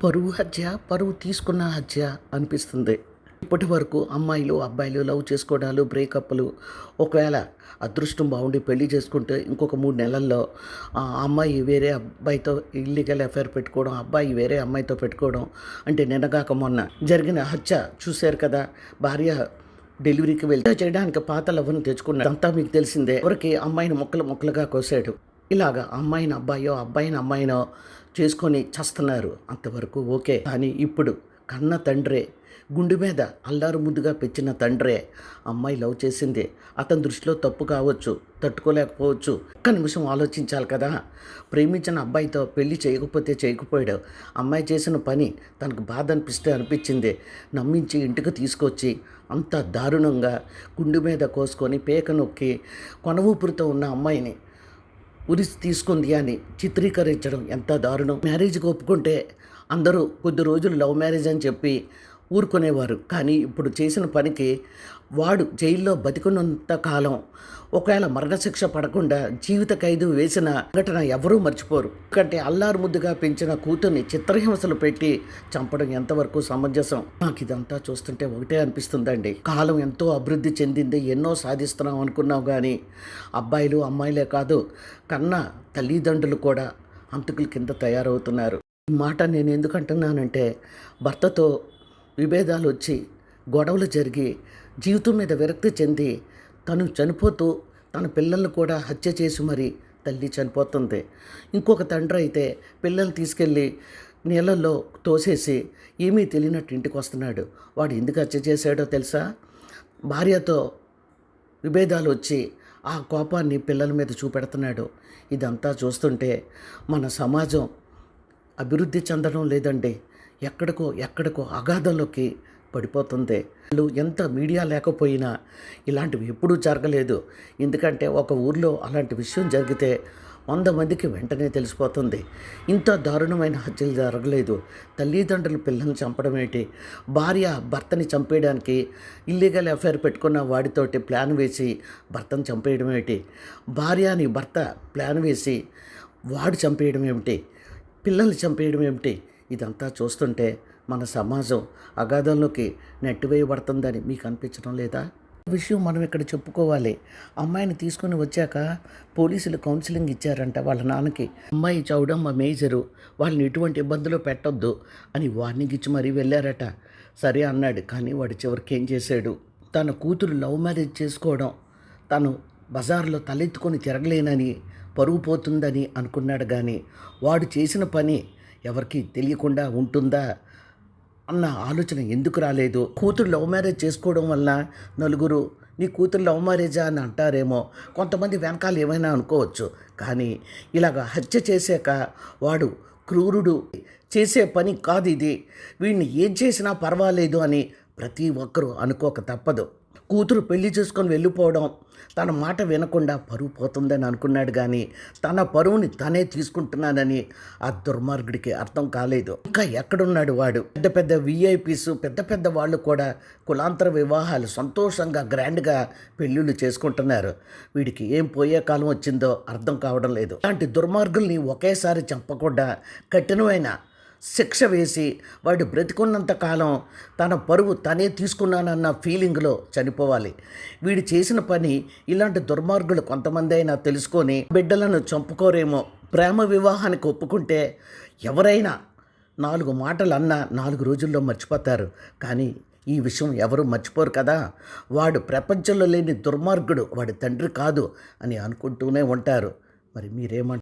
పరువు హత్య, పరువు తీసుకున్న హత్య అనిపిస్తుంది. ఇప్పటి వరకు అమ్మాయిలు, అబ్బాయిలు లవ్ చేసుకోవడాలు, బ్రేకప్‌లు ఒకవేళ అదృష్టం బావుండి పెళ్లి చేసుకుంటే ఇంకొక 3 నెలల్లో ఆ అమ్మాయి వేరే అబ్బాయితో ఇల్లీగల్ అఫైర్ పెట్టుకోవడం, అబ్బాయి వేరే అమ్మాయితో పెట్టుకోవడం. అంటే నిన్నగాక మొన్న జరిగిన హత్య చూశారు కదా! భార్య డెలివరీకి వెళ్తే చేయడానికి పాత లవర్‌ని తెచ్చుకున్నాడు. ఇదంతా మీకు తెలిసిందే. చివరికి అమ్మాయిని ముక్కలు ముక్కలుగా కోసాడు. ఇలాగా అమ్మాయిని అబ్బాయో, అబ్బాయిని అమ్మాయినో చేసుకొని చస్తున్నారు. అంతవరకు ఓకే. కానీ ఇప్పుడు కన్న తండ్రే, గుండె మీద అల్లారు ముద్దుగా పెంచిన తండ్రే అమ్మాయి లవ్ చేసింది. అతని దృష్టిలో తప్పు కావచ్చు, తట్టుకోలేకపోవచ్చు. ఒక్క నిమిషం ఆలోచించాలి కదా! ప్రేమించిన అబ్బాయితో పెళ్లి చేయకపోతే చేయకపోయాడు. అమ్మాయి చేసిన పని తనకు బాధ అనిపిస్తే అనిపించింది. నమ్మించి ఇంటికి తీసుకొచ్చి అంత దారుణంగా గుండె మీద కోసుకొని పేక నొక్కి కొన ఊపిరితో ఉన్న అమ్మాయిని ఉరిసి తీసుకుంది అని చిత్రీకరించడం ఎంత దారుణం. మ్యారేజ్కి ఒప్పుకుంటే అందరూ కొద్ది రోజులు లవ్ మ్యారేజ్ అని చెప్పి ఊరుకునేవారు. కానీ ఇప్పుడు చేసిన పనికి వాడు జైల్లో బతికున్నంత కాలం ఒకవేళ మరణశిక్ష పడకుండా జీవిత ఖైదు వేసిన ఘటన ఎవరూ మర్చిపోరు. ఎందుకంటే అల్లారు ముద్దుగా పెంచిన కూతుర్ని చిత్రహింసలు పెట్టి చంపడం ఎంతవరకు సమంజసం? నాకు ఇదంతా చూస్తుంటే ఒకటే అనిపిస్తుందండి. కాలం ఎంతో అభివృద్ధి చెందింది, ఎన్నో సాధిస్తున్నాం అనుకున్నాం. కానీ అబ్బాయిలు అమ్మాయిలే కాదు, కన్న తల్లిదండ్రులు కూడా హంతకుల కింద తయారవుతున్నారు. ఈ మాట నేను ఎందుకు అంటున్నానంటే, భర్తతో విభేదాలు వచ్చి గొడవలు జరిగి జీవితం మీద విరక్తి చెంది తను చనిపోతూ తన పిల్లల్ని కూడా హత్య చేసి మరి తల్లి చనిపోతుంది. ఇంకొక తండ్రి అయితే పిల్లల్ని తీసుకెళ్ళి నీళ్ళల్లో తోసేసి ఏమీ తెలియనట్టు ఇంటికి వస్తున్నాడు. వాడు ఎందుకు హత్య చేశాడో తెలుసా? భార్యతో విభేదాలు వచ్చి ఆ కోపాన్ని పిల్లల మీద చూపెడుతున్నాడు. ఇదంతా చూస్తుంటే మన సమాజం అభివృద్ధి చెందడం లేదండి, ఎక్కడికో అగాధంలోకి పడిపోతుంది. వాళ్ళు ఎంత మీడియా లేకపోయినా ఇలాంటివి ఎప్పుడూ జరగలేదు. ఎందుకంటే ఒక ఊర్లో అలాంటి విషయం జరిగితే 100 మందికి వెంటనే తెలిసిపోతుంది. ఇంత దారుణమైన హత్యలు జరగలేదు. తల్లిదండ్రులు పిల్లల్ని చంపడం ఏంటి? భార్య భర్తని చంపేయడానికి ఇల్లీగల్ అఫైర్ పెట్టుకున్న వాడితోటి ప్లాన్ వేసి భర్తను చంపేయడం ఏంటి? భార్యని భర్త ప్లాన్ వేసి వాడు చంపేయడం ఏమిటి? పిల్లల్ని చంపేయడం ఏమిటి? ఇదంతా చూస్తుంటే మన సమాజం అగాధంలోకి నెట్టివేయబడుతుందని మీకు అనిపించడం లేదా? విషయం మనం ఇక్కడ చెప్పుకోవాలి. అమ్మాయిని తీసుకొని వచ్చాక పోలీసులు కౌన్సిలింగ్ ఇచ్చారంట వాళ్ళ నాన్నకి. అమ్మాయి చౌడమ్మ మేజరు, వాళ్ళని ఎటువంటి ఇబ్బందులు పెట్టొద్దు అని వార్నింగ్ ఇచ్చి మరీ వెళ్ళారట. సరే అన్నాడు. కానీ వాడు చివరికి ఏం చేశాడు? తన కూతురు లవ్ మ్యారేజ్ చేసుకోవడం తను బజార్లో తలెత్తుకొని తిరగలేనని, పరువు పోతుందని అనుకున్నాడు. కానీ వాడు చేసిన పని ఎవరికి తెలియకుండా ఉంటుందా అన్న ఆలోచన ఎందుకు రాలేదు? కూతురు లవ్ మ్యారేజ్ చేసుకోవడం వల్ల నలుగురు నీ కూతురు లవ్ మ్యారేజా అని అంటారేమో, కొంతమంది వెనకాల ఏమైనా అనుకోవచ్చు. కానీ ఇలాగ హత్య చేశాక వాడు క్రూరుడు, చేసే పని కాదు ఇది, వీడిని ఏం చేసినా పర్వాలేదు అని ప్రతి ఒక్కరూ అనుకోక తప్పదు. కూతురు పెళ్లి చేసుకొని వెళ్ళిపోవడం, తన మాట వినకుండా పరువు పోతుందని అనుకున్నాడు. కానీ తన పరువుని తనే తీసుకుంటున్నానని ఆ దుర్మార్గుడికి అర్థం కాలేదు. ఇంకా ఎక్కడున్నాడు వాడు? పెద్ద పెద్ద విఐపీస్, పెద్ద పెద్ద వాళ్ళు కూడా కులాంతర వివాహాలు సంతోషంగా గ్రాండ్గా పెళ్ళిళ్ళు చేసుకుంటున్నారు. వీడికి ఏం పోయే కాలం వచ్చిందో అర్థం కావడం లేదు. అలాంటి దుర్మార్గుల్ని ఒకేసారి చంపకుండా కఠినమైన శిక్ష వేసి వాడు బ్రతికున్నంత కాలం తన పరువు తనే తీసుకున్నానన్న ఫీలింగ్లో చనిపోవాలి. వీడు చేసిన పని ఇలాంటి దుర్మార్గులు కొంతమంది అయినా తెలుసుకొని బిడ్డలను చంపుకోరేమో. ప్రేమ వివాహానికి ఒప్పుకుంటే ఎవరైనా 4 మాటలు అన్నా 4 రోజుల్లో మర్చిపోతారు. కానీ ఈ విషయం ఎవరు మర్చిపోరు కదా. వాడు ప్రపంచంలో లేని దుర్మార్గుడు, వాడి తండ్రి కాదు అని అనుకుంటూనే ఉంటారు. మరి మీరేమంటారు?